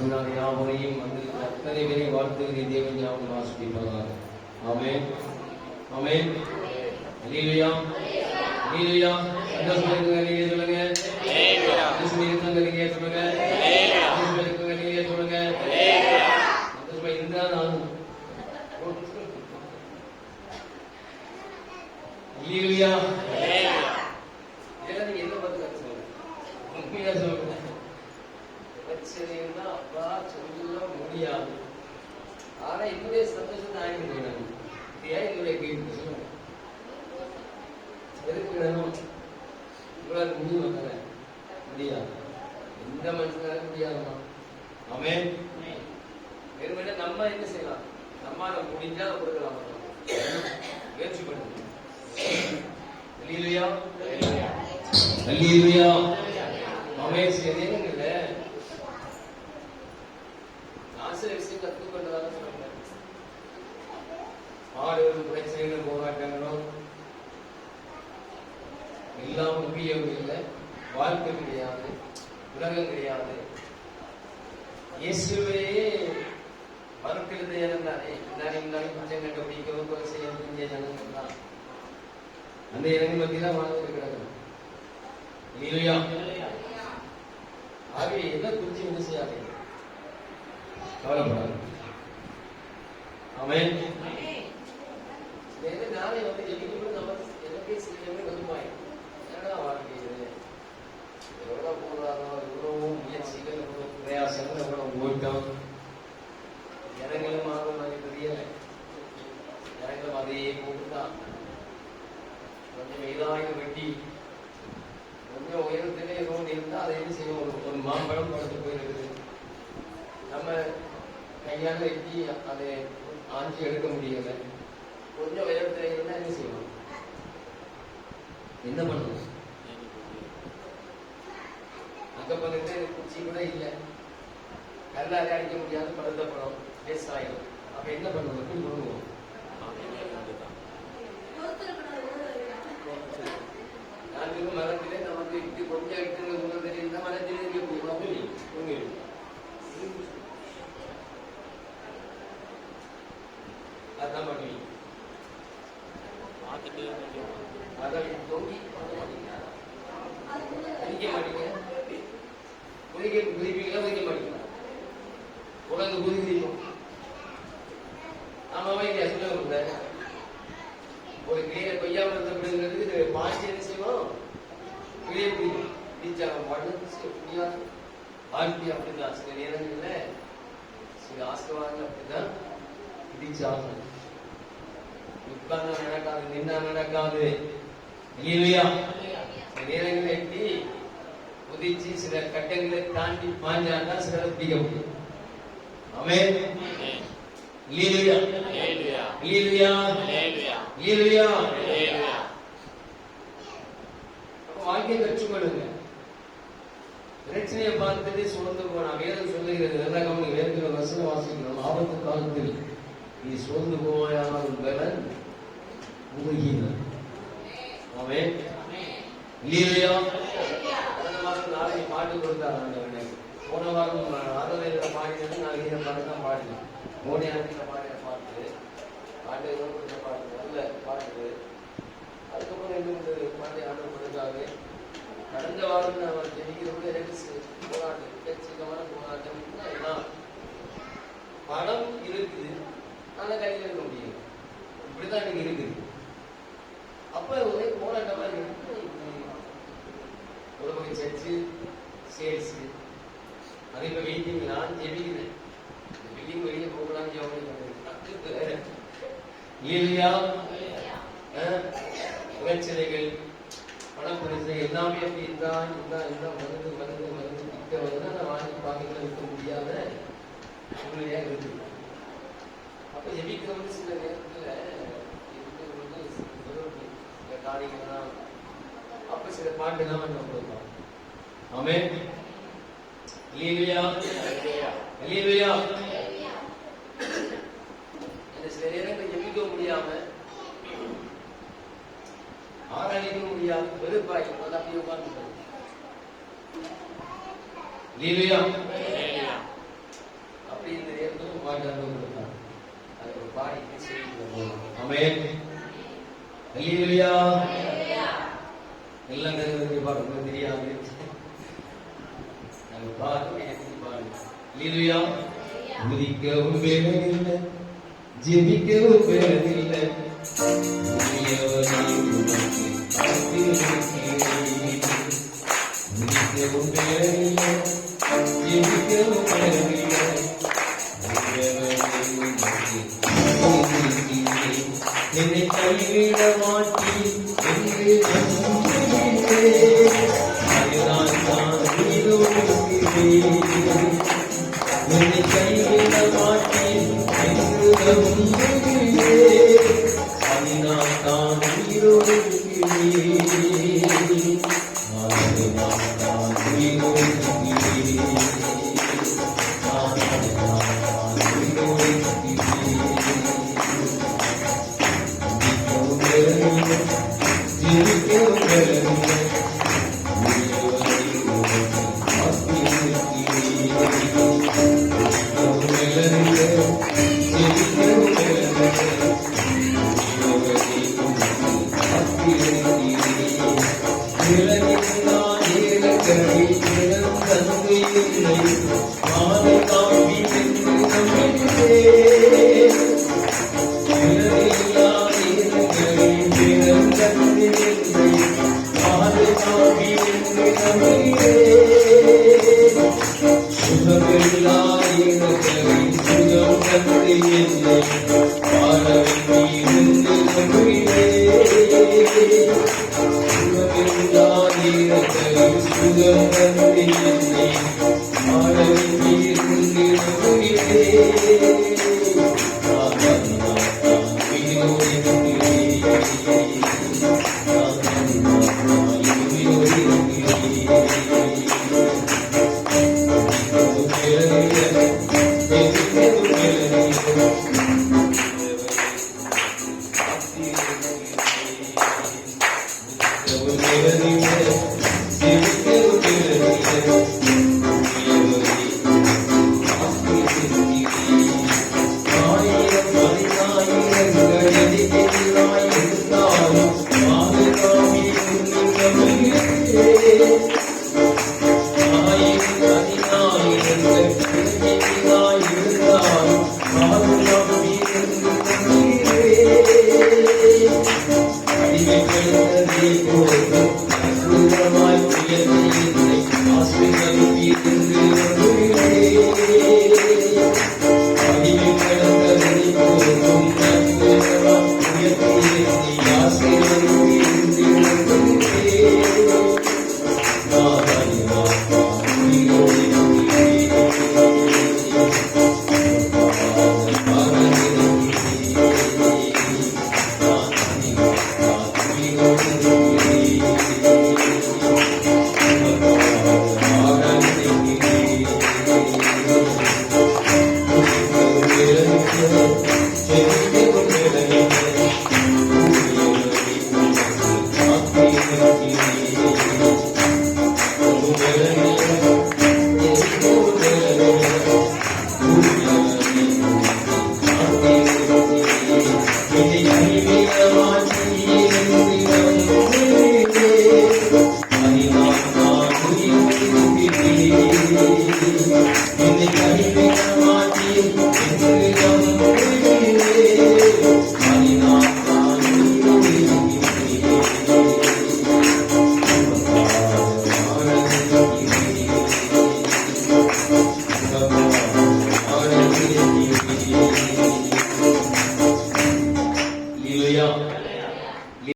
வாசினார் யாவரையும் வந்து அத்தனை பேரை வாழ்த்துகிற தேவன் யாவும் ஆசிரிப்பார்கள். ஆமென் ஆமென். அல்லேலூயா அல்லேலூயா. சந்தோஷமா இருக்குங்க, நீங்க சொல்லுங்க. அல்லேலூயா. சந்தோஷமா இருக்குங்க, நீங்க சொல்லுங்க. அல்லேலூயா. சந்தோஷமா இருக்குங்க, நீங்க சொல்லுங்க. அல்லேலூயா. சந்தோஷமா இருந்தா நான் அல்லேலூயா அல்லேலூயா. இதெல்லாம் நீங்க என்ன பார்த்து கத்துக்கோங்க, உண்மையா சொல்லுங்க. பிரச்சனைன்னா அப்பா சொல்ல முடியாது. ஆனா என்னுடைய சந்தோஷத்தை ஆயிடுங்க. ஏன் என்னுடைய கேள்வி சொல்லுங்க. எதுக்கு உங்களால் முடியும் முடியாது. எந்த மனுஷனால முடியாதுமா. ஆமென். வெறுமனே நம்ம என்ன செய்யலாம், நம்மால முடிஞ்சா கொடுக்கலாம், முயற்சி பண்ணுங்க. அல்லேலூயா அல்லேலூயா. ஆமென். சரிங்கல்ல, ஆசிரியர் விஷயம் கற்றுக்கொண்டதாக சொல்லுங்க. ஆடுகளும் பிரச்சனைகளும் போராட்டங்களும் எல்லாம் முக்கியம் இல்லை. வாழ்க்கை கிடையாது, உலகம் கிடையாது. இயேசுவே மறுக்கிறது தானே. இருந்தாலும் குற்றம் கண்டுபிடிக்கவும் செய்ய முடிஞ்ச ஜனங்கள் தான். அந்த இறங்கி பத்தி தான் வாழ்க்கை கிடக்கணும். இல்லையா? ஆகவே எதை குறிச்சு என்ன செய்யாதீங்க, கவலைப்படாது. ஆமென். நாளை வந்து ஜெபிக்கும்போது நம்ம எனக்கே சில வருமாய் என்னடா வாழ்க்கை இது, எவ்வளவு போராடும், எவ்வளவு முயற்சிகள், எவ்வளவு பிரயாசங்கள், எவ்வளவு ஓட்டம், இறங்களும் ஆகும். அது தெரியல, இறங்களும் அதே போட்டுதான். கொஞ்சம் இதாக வெட்டி கொஞ்சம் உயரத்திலே ரோடு இருந்தால் அதை என்ன செய்வோம், ஒரு மாம்பழம் படுத்து போயிருக்குது. நம்ம கையால் வெட்டி அதை ஆஞ்சி எடுக்க முடியல. கொஞ்சம் உயரத்தில் இருந்தால் என்ன செய்வோம், என்ன பண்ணுவோம்? அங்க பண்ணிட்டு குச்சி கூட இல்லை, கல்லாலே அடிக்க முடியாது, படுத்த படம் வேஸ்ட் ஆகிடும். அப்ப என்ன பண்ணுவோம், எப்படி பண்ணுவோம்? நான்கு மரத்திலே நமக்கு இட்டு கொஞ்சம் இட்டு தெரியுது, மரத்திலே இருக்க முடியும். அதான் பண்ணுவீங்க. அதை தொங்கி அடிக்க மாட்டீங்க. குதிப்பீங்களா, குதிக்க மாட்டீங்களா? உலகம் குதிக்கும். ஆமாவா இல்லையா? சொல்லுங்க. ஒரு கிளியை கொய்யாமறதுங்கிறதுக்கு பாசி என்ன செய்வோம், கிளியை பிடிக்கும். பிடிச்சாங்க பாட்டு முடியாது. வாழ்க்கை அப்படிதான். சில நேரங்கள்ல சில ஆசீர்வாதங்கள் அப்படிதான் பிடிச்சாகும். உட்கார்ந்தா நடக்காது, நின்னா நடக்காது. இல்லையா? சில நேரங்களை எப்படி குதிச்சு சில கட்டங்களை தாண்டி பாஞ்சாதான் சில பிடிக்க முடியும். ஆமென். இல்லையா? இல்லையா? இல்லையா? வாழ்க்கையை கற்றுக்கொள்ளுங்க. பிரச்சனையை பார்த்துட்டு சோர்ந்து போனா வேதம் சொல்லுகிறது. நல்லா கவனிங்க, வேதத்துல வசனம் வாசிக்கிறோம். ஆபத்து காலத்தில் நீ சோர்ந்து போவாயானால் பலன் உருகினார். ஆமென். இல்லையா? கடந்த மாதம் நாளைக்கு பாட்டு கொடுத்தார் ஆண்டவரே. போன வாரம் ஆரோக்கியத்தில் பாடினது நான் இதை பாட்டு தான் பாடினேன். மோடி ஆண்டில் பாடின பாட்டு, பாட்டு கொடுத்த பாட்டு, நல்ல பாட்டு. அதுக்கப்புறம் என்ன பாட்டு ஆண்டு கொடுத்தாரு. கடந்த வாரம் நான் ஜெயிக்கிறவங்க எனக்கு போராட்டம், எக்கச்சக்கமான போராட்டம். பணம் இருக்குது, நல்ல கையில் இருக்க முடியும். இப்படிதான் எனக்கு இருக்குது. அப்ப ஒரே போராட்டமா இருக்கு. ஒரு வகை சர்ச்சு, சேல்ஸ், அது இப்ப வெயிட்டிங். நான் ஜெபிக்கிறேன், பில்டிங் வெளியே போகலாம் இல்லையா? முயற்சிகள், பணம் பிரச்சனை எல்லாமே அப்படி இருந்தா மருந்து மருந்து மருந்து திட்ட வந்து நான் வாங்கி பாக்கெட்ல விற்க முடியாத சூழ்நிலையா இருக்கு. அப்ப ஜெபிக்கிறவங்க சில நேரத்துல காரியங்கள்லாம் அப்ப சில பாட்டுலாம் நம்ம கொடுப்போம். ஆமென். அல்லேலூயா அல்லேலூயா. இந்த சில நேரங்கள் ஜெபிக்க முடியாம, ஆராதிக்க முடியாம வெறுப்பாய் அதை அப்படியே உட்கார்ந்து. அல்லேலூயா. ஆமென். அல்லேலூயா. எல்லாம் தெரிஞ்சு பாருங்க, தெரியாது பாருங்க. அல்லேலூயா. உதிக்கவும் வேலையில்லை, ஜெபிக்கவும் வேலையில்லை, உதிக்கவும் வேலையில்லை, ஜெபிக்கவும் வேலையில்லை, என்னை கைவிட மாட்டேன் என்று நம்புகிறேன். அதுதான் நான் உயிரோடுகிறேன். என்னை கைவிட மாட்டேன் என்று நம்புகிறேன். அதுதான் நான் உயிரோடுகிறேன். அதுதான் நான் உயிரோடுகிறேன். Hallelujah.